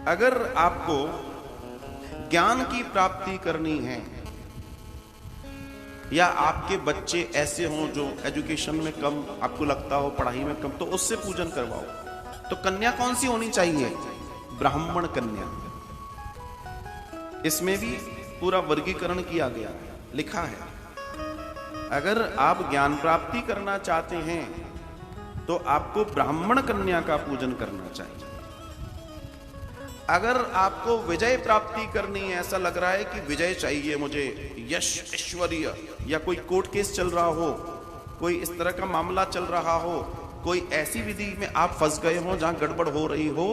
अगर आपको ज्ञान की प्राप्ति करनी है या आपके बच्चे ऐसे हों जो एजुकेशन में कम आपको लगता हो, पढ़ाई में कम, तो उससे पूजन करवाओ। तो कन्या कौन सी होनी चाहिए? ब्राह्मण कन्या। इसमें भी पूरा वर्गीकरण किया गया है, लिखा है। अगर आप ज्ञान प्राप्ति करना चाहते हैं तो आपको ब्राह्मण कन्या का पूजन करना चाहिए। अगर आपको विजय प्राप्ति करनी है, ऐसा लग रहा है कि विजय चाहिए मुझे, यश ऐश्वर्य, या कोई कोर्ट केस चल रहा हो, कोई इस तरह का मामला चल रहा हो, कोई ऐसी विधि में आप फंस गए हो जहां गड़बड़ हो रही हो,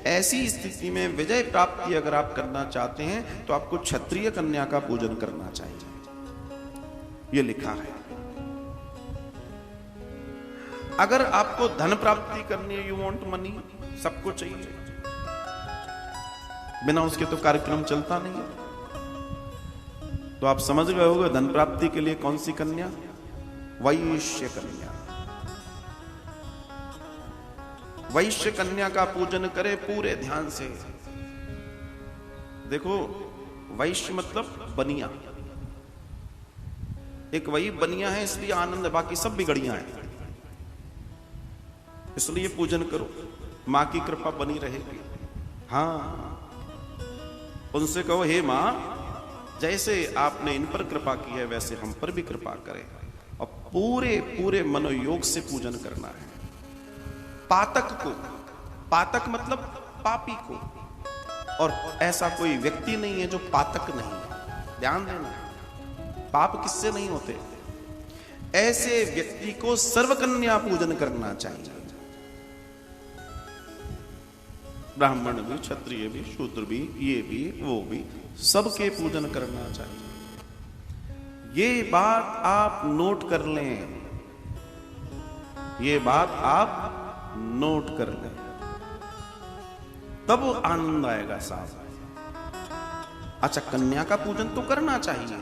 ऐसी स्थिति में विजय प्राप्ति अगर आप करना चाहते हैं तो आपको क्षत्रिय कन्या का पूजन करना चाहिए, ये लिखा है। अगर आपको धन प्राप्ति करनी है, यू वांट मनी, सबको चाहिए, बिना उसके तो कार्यक्रम चलता नहीं है, तो आप समझ गए होंगे धन प्राप्ति के लिए कौन सी कन्या? वैश्य कन्या। वैश्य कन्या का पूजन करे पूरे ध्यान से। देखो, वैश्य मतलब बनिया, एक वही बनिया है इसलिए आनंद है, बाकी सब बिगड़ियां हैं, इसलिए पूजन करो, मां की कृपा बनी रहेगी। हाँ, उनसे कहो, हे मां, जैसे आपने इन पर कृपा की है वैसे हम पर भी कृपा करें, और पूरे पूरे मनोयोग से पूजन करना है। पातक को, पातक मतलब पापी को, और ऐसा कोई व्यक्ति नहीं है जो पातक नहीं है, ध्यान देना। पाप किससे नहीं होते? ऐसे व्यक्ति को सर्वकन्या पूजन करना चाहिए। ब्राह्मण भी, क्षत्रिय भी, शूद्र भी, ये भी, वो भी, सबके पूजन करना चाहिए। ये बात आप नोट कर लें, ये बात आप नोट कर लें, तब आनंद आएगा साहब। अच्छा, कन्या का पूजन तो करना चाहिए,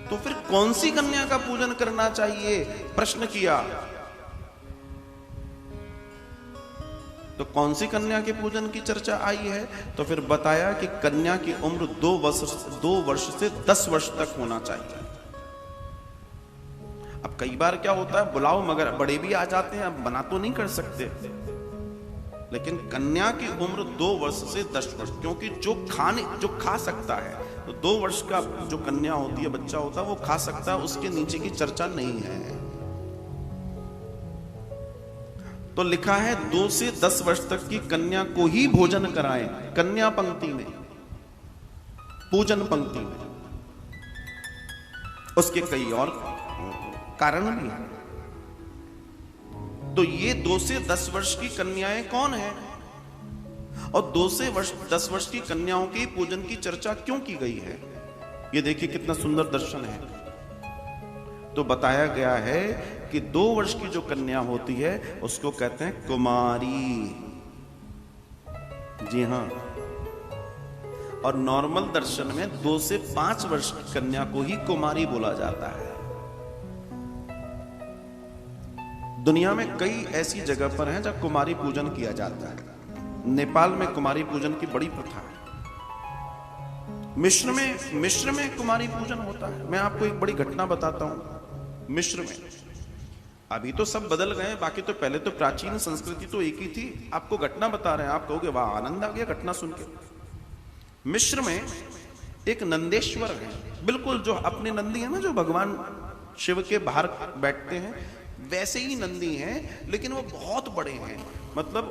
तो फिर कौन सी कन्या का पूजन करना चाहिए? प्रश्न किया। तो कौन सी कन्या के पूजन की चर्चा आई है? तो फिर बताया कि कन्या की उम्र 2 वर्ष से 10 वर्ष तक होना चाहिए। अब कई बार क्या होता है, बुलाओ मगर बड़े भी आ जाते हैं, अब मना तो नहीं कर सकते, लेकिन कन्या की उम्र 2 वर्ष से 10 वर्ष, क्योंकि जो खा सकता है, तो 2 वर्ष का जो कन्या होती है, बच्चा होता है, वो खा सकता है, उसके नीचे की चर्चा नहीं है। तो लिखा है 2 से 10 वर्ष तक की कन्या को ही भोजन कराएं, कन्या पंक्ति में, पूजन पंक्ति में। उसके कई और कारण भी हैं। तो ये 2 से 10 वर्ष की कन्याएं कौन है, और 2 से 10 वर्ष की कन्याओं की पूजन की चर्चा क्यों की गई है? ये देखिए कितना सुंदर दर्शन है। तो बताया गया है कि 2 वर्ष की जो कन्या होती है उसको कहते हैं कुमारी। जी हां, और नॉर्मल दर्शन में 2 से 5 वर्ष की कन्या को ही कुमारी बोला जाता है। दुनिया में कई ऐसी जगह पर हैं जहां कुमारी पूजन किया जाता है। नेपाल में कुमारी पूजन की बड़ी प्रथा है। मिस्र में कुमारी पूजन होता है। मैं आपको एक बड़ी घटना बताता हूं। मिस्र में, अभी तो सब बदल गए, बाकी तो पहले तो प्राचीन संस्कृति तो एक ही थी। आपको घटना बता रहे हैं, आप कहोगे वाह आनंद आ गया घटना सुन के। मिस्र में एक नंदेश्वर है, बिल्कुल जो अपने नंदी है ना, जो भगवान शिव के बाहर बैठते हैं, वैसे ही नंदी हैं, लेकिन वो बहुत बड़े हैं। मतलब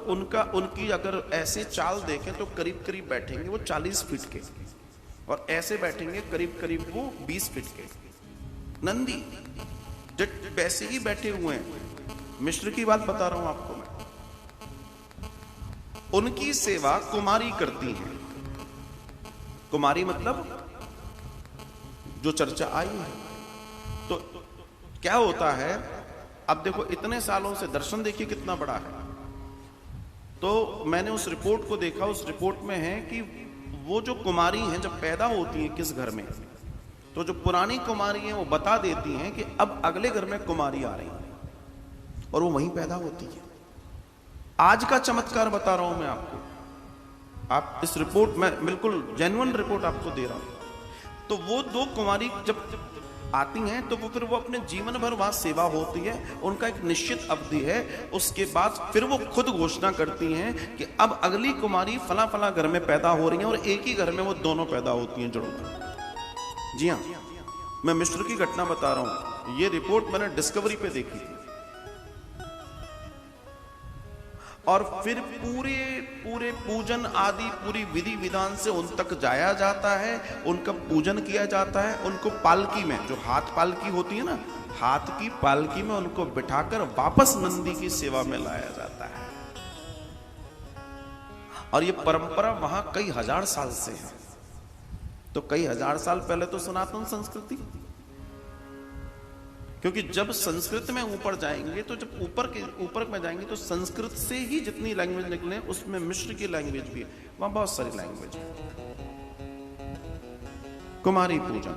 उनकी अगर ऐसे चाल देखें तो करीब करीब बैठेंगे वो 40 फीट के, और ऐसे बैठेंगे करीब करीब वो 20 फीट के नंदी, जो वैसे ही बैठे हुए हैं। मिस्र की बात बता रहा हूं आपको मैं। उनकी सेवा कुमारी करती है। कुमारी मतलब जो चर्चा आई है। तो क्या होता है, अब देखो इतने सालों से दर्शन देखिए कितना बड़ा है। तो मैंने उस रिपोर्ट को देखा, उस रिपोर्ट में है कि वो जो कुमारी हैं जब पैदा होती हैं किस घर में, तो जो पुरानी कुमारी हैं वो बता देती हैं कि अब अगले घर में कुमारी आ रही है, और वो वहीं पैदा होती है। आज का चमत्कार बता रहा हूं मैं आपको। आप इस रिपोर्ट में बिल्कुल जेन्युइन रिपोर्ट आपको दे रहा हूं। तो वो दो कुमारी जब आती हैं तो वो फिर वो अपने जीवन भर वहां सेवा होती है, उनका एक निश्चित अवधि है। उसके बाद फिर वो खुद घोषणा करती हैं कि अब अगली कुमारी फला फला घर में पैदा हो रही हैं, और एक ही घर में वो दोनों पैदा होती हैं जुड़कर। जी हाँ, मैं मिस्र की घटना बता रहा हूं, ये रिपोर्ट मैंने डिस्कवरी पे देखी थी। और फिर पूरे पूरे पूजन आदि पूरी विधि विधान से उन तक जाया जाता है, उनका पूजन किया जाता है। उनको पालकी में, जो हाथ पालकी होती है ना, हाथ की पालकी में उनको बिठाकर वापस नंदी की सेवा में लाया जाता है। और ये परंपरा वहां कई हजार साल से है। तो कई हजार साल पहले तो सनातन संस्कृति, क्योंकि जब संस्कृत में ऊपर जाएंगे तो जब ऊपर में जाएंगे तो संस्कृत से ही जितनी लैंग्वेज निकले उसमें मिश्र की लैंग्वेज भी है, वहां बहुत सारी लैंग्वेज है। कुमारी पूजन